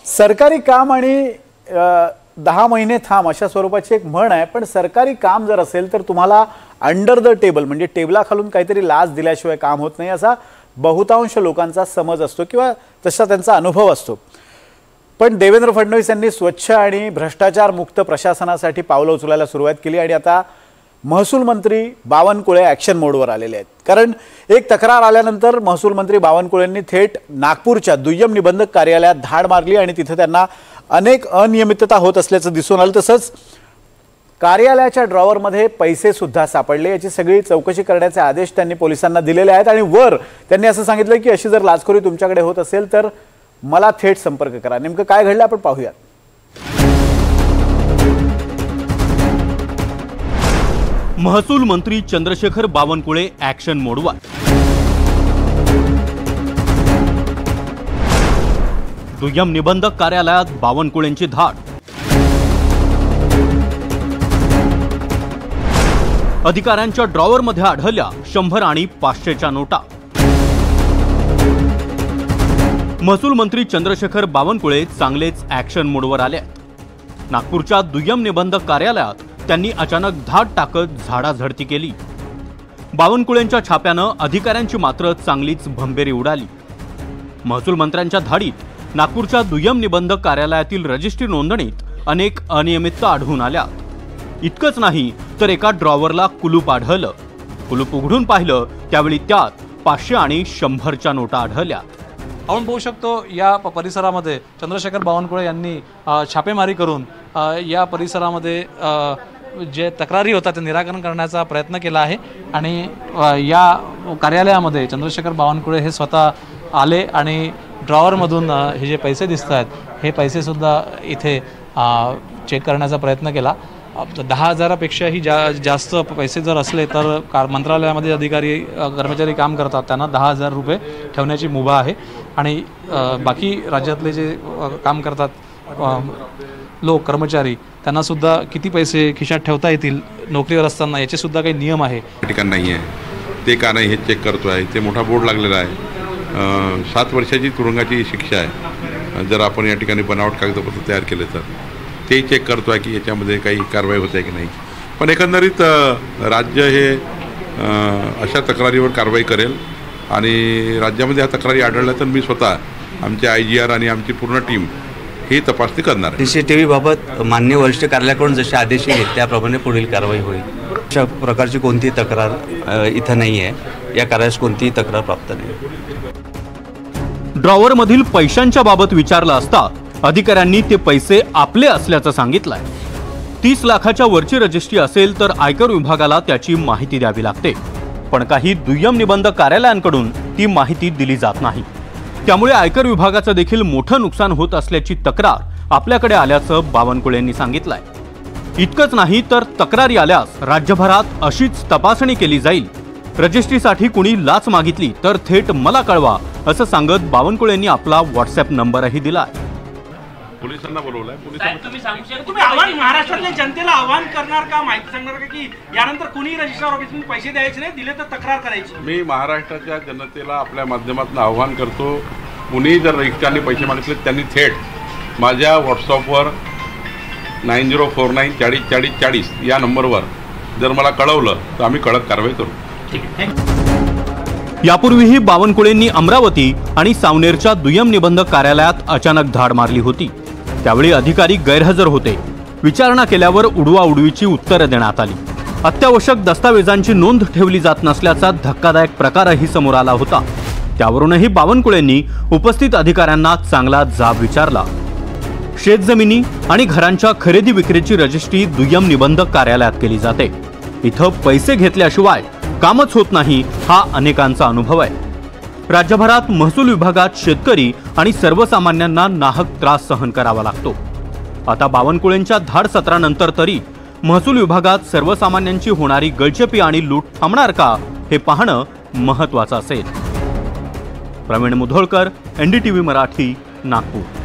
सरकारी काम आणि 10 महिने थांब अशा स्वरूपाची एक म्हण आहे। पण सरकारी काम जर असेल तर तुम्हाला अंडर द टेबल म्हणजे टेबलाखालून काहीतरी लाच दिल्याशिवाय काम होत नाही असा बहुतांश लोकांचा समज असतो किंवा तसा त्यांचा अनुभव असतो। पण देवेंद्र फडणवीस यांनी स्वच्छ आणि भ्रष्टाचार मुक्त प्रशासनासाठी पावलं उचलायला सुरुवात केली आणि आता महसूल मंत्री बावनकुळे ॲक्शन मोडवर आलेले आहेत। कारण एक तक्रार आल्यानंतर महसूल मंत्री बावनकुळेंनी थेट नागपूरच्या दुय्यम निबंधक कार्यालयात धाड मारली आणि तिथे त्यांना अनेक अनियमितता होत असल्याचं दिसून आलं। तसंच कार्यालयाच्या ड्रॉवरमध्ये पैसे सुद्धा सापडले। याची सगळी चौकशी करण्याचे आदेश त्यांनी पोलिसांना दिलेले आहेत आणि वर त्यांनी असं सांगितलं की अशी जर लाचखोरी तुमच्याकडे होत असेल तर मला थेट संपर्क करा। नेमकं काय घडलं आपण पाहूया। महसूल मंत्री चंद्रशेखर बावनकुळे ॲक्शन मोडवर। दुय्यम निबंधक कार्यालयात बावनकुळेंची धाड। अधिकाऱ्यांच्या ड्रॉवरमध्ये आढळल्या 100 आणि 500च्या नोटा। महसूल मंत्री चंद्रशेखर बावनकुळे चांगलेच ॲक्शन मोडवर आले। नागपूरच्या दुय्यम निबंधक कार्यालयात त्यांनी अचानक धाड टाकत झाडाझडती केली। बावनकुळेंच्या छाप्यानं अधिकाऱ्यांची मात्र चांगलीच भंबेरी उडाली। महसूल मंत्र्यांच्या धाडीत नागपूरच्या दुय्यम निबंधक कार्यालयातील रजिस्ट्री नोंदणीत अनेक अनियमितता आढळून आल्या। इतकंच नाही तर एका ड्रॉवरला कुलूप आढळलं। कुलूप उघडून पाहिलं त्यावेळी त्यात 500 आणि 100च्या नोटा आढळल्या। आपण पाहू शकतो या परिसरामध्ये चंद्रशेखर बावनकुळे यांनी छापेमारी करून या परिसरामध्ये जे तक्रारी होतात ते निराकरण करण्याचा प्रयत्न केला आहे आणि या कार्यालयामध्ये चंद्रशेखर बावनकुळे हे स्वतः आले आणि ड्रॉवरमधून हे जे पैसे दिसत आहेत हे पैसेसुद्धा इथे चेक करण्याचा प्रयत्न केला। 10,000पेक्षाही जास्त पैसे जर असले तर मंत्रालयामध्ये अधिकारी कर्मचारी काम करतात त्यांना 10,000 रुपये ठेवण्याची मुभा आहे आणि बाकी राज्यातले जे काम करतात लोक कर्मचारी त्यांना सुद्धा किती पैसे खिशात ठेवता येतील नोकरीवर असताना याचे सुद्धा काही नियम आहे। ठिकाण नाही आहे ते का नाही हे चेक करतो आहे। ते मोठा बोर्ड लागलेला आहे। 7 वर्षाची तुरुंगाची शिक्षा आहे जर आपण या ठिकाणी बनावट कागदपत्र तयार केले तर ते चेक करतो आहे की याच्यामध्ये काही कारवाई होते की नाही। पण एकंदरीत राज्य हे अशा तक्रारीवर कारवाई करेल आणि राज्यामध्ये ह्या तक्रारी आढळल्या तर मी स्वतः आमचे IGR आणि आमची पूर्ण टीम ही तपासणी करणार आहे। CCTV बाबत मान्य वरिष्ठ कार्यालयाकडून जसे आदेश येईल त्याप्रमाणे पुढील कारवाई होईल। अशा प्रकारची कोणतीही तक्रार इथं नाही आहे। या कार्यालयास कोणतीही तक्रार प्राप्त नाही। ड्रॉवरमधील पैशांच्या बाबत विचारलं असता अधिकाऱ्यांनी ते पैसे आपले असल्याचं सांगितलंय। 30 लाखाच्या वरची रजिस्ट्री असेल तर आयकर विभागाला त्याची माहिती द्यावी लागते। पण काही दुय्यम निबंधक कार्यालयांकडून ती माहिती दिली जात नाही। त्यामुळे आयकर विभागाचं देखील मोठं नुकसान होत असल्याची तक्रार आपल्याकडे आल्याचं बावनकुळेंनी सांगितलंय। इतकंच नाही तर तक्रारी आल्यास राज्यभरात अशीच तपासणी केली जाईल। रजिस्ट्रीसाठी कुणी लाच मागितली तर थेट मला कळवा असं सांगत बावनकुळेंनी आपला WhatsApp नंबरही दिलाय। पोलिसांना बोलवलंय। तुम्ही आव्हान महाराष्ट्रातल्या जनतेला आव्हान करणार का माहिती सांगणार का की यानंतर कुणी रजिस्टर ऑफिसमध्ये पैसे द्यायचे नाही दिले तर तक्रार करायची। मी महाराष्ट्राच्या जनतेला आपल्या माध्यमातून आव्हान करतो कुणी जर रजिस्टरने पैसे मागितले त्यांनी थेट माझ्या WhatsAppवर 9049 40 40 40 या नंबरवर जर मला कळवलं तर आम्ही कडक कारवाई करू। यापूर्वीही बावनकुळेंनी अमरावती आणि सावनेरच्या दुय्यम निबंधक कार्यालयात अचानक धाड मारली होती। त्यावेळी अधिकारी गैरहजर होते। विचारणा केल्यावर उडवाउडवीची उत्तरं देण्यात आली। अत्यावश्यक दस्तावेजांची नोंद ठेवली जात नसल्याचा धक्कादायक प्रकारही समोर आला होता। त्यावरूनही बावनकुळेंनी उपस्थित अधिकाऱ्यांना चांगला जाब विचारला। शेतजमिनी आणि घरांच्या खरेदी विक्रीची रजिस्ट्री दुय्यम निबंधक कार्यालयात केली जाते। इथं पैसे घेतल्याशिवाय कामच होत नाही हा अनेकांचा अनुभव आहे। राज्यभरात महसूल विभागात शेतकरी आणि सर्वसामान्यांना नाहक त्रास सहन करावा लागतो। आता बावनकुळेंच्या धाड सत्रानंतर तरी महसूल विभागात सर्वसामान्यांची होणारी गळचेपी आणि लूट थांबणार का हे पाहणं महत्त्वाचं असेल। प्रवीण मुधोळकर, NDTV मराठी, नागपूर।